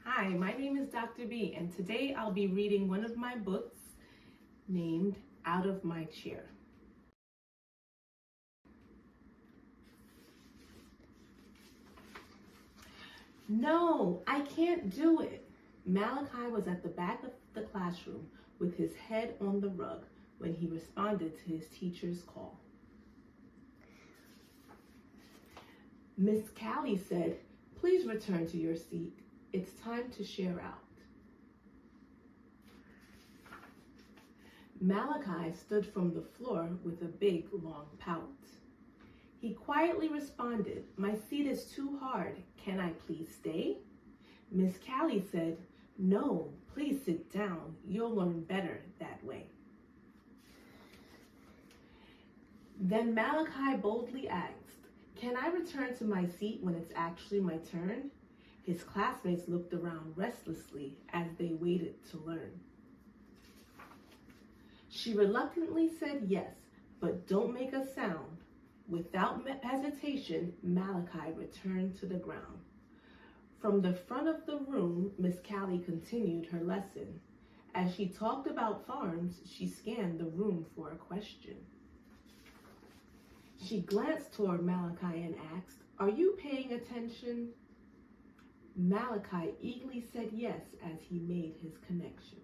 Hi, my name is Dr. B, and today I'll be reading one of my books named Out of My Chair. No, I can't do it. Malachi was at the back of the classroom with his head on the rug when he responded to his teacher's call. Miss Callie said, "Please return to your seat. It's time to share out." Malachi stood from the floor with a big, long pout. He quietly responded, "My seat is too hard. Can I please stay?" Miss Callie said, "No, please sit down. You'll learn better that way." Then Malachi boldly asked, "Can I return to my seat when it's actually my turn?" His classmates looked around restlessly as they waited to learn. She reluctantly said yes, but don't make a sound. Without hesitation, Malachi returned to the ground. From the front of the room, Miss Callie continued her lesson. As she talked about farms, she scanned the room for a question. She glanced toward Malachi and asked, "Are you paying attention?" Malachi eagerly said yes as he made his connection.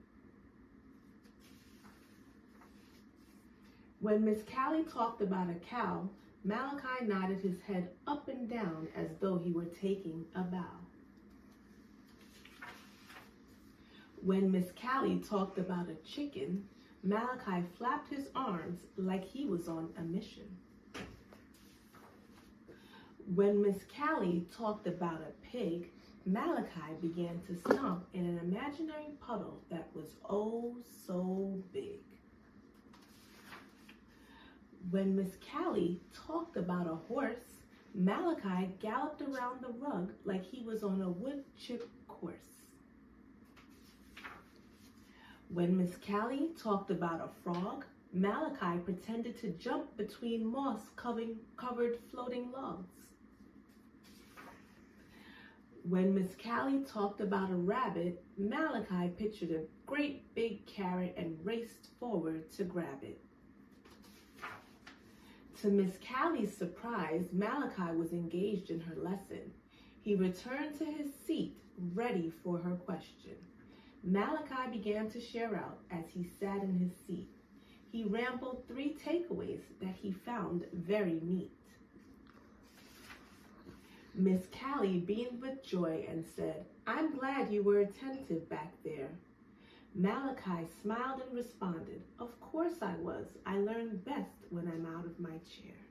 When Miss Callie talked about a cow, Malachi nodded his head up and down as though he were taking a bow. When Miss Callie talked about a chicken, Malachi flapped his arms like he was on a mission. When Miss Callie talked about a pig, Malachi began to stomp in an imaginary puddle that was oh so big. When Miss Callie talked about a horse, Malachi galloped around the rug like he was on a wood chip course. When Miss Callie talked about a frog, Malachi pretended to jump between moss-covered floating logs. When Miss Callie talked about a rabbit, Malachi pictured a great big carrot and raced forward to grab it. To Miss Callie's surprise, Malachi was engaged in her lesson. He returned to his seat, ready for her question. Malachi began to share out as he sat in his seat. He rambled 3 takeaways that he found very neat. Miss Callie beamed with joy and said, "I'm glad you were attentive back there." Malachi smiled and responded, "Of course I was. I learn best when I'm out of my chair."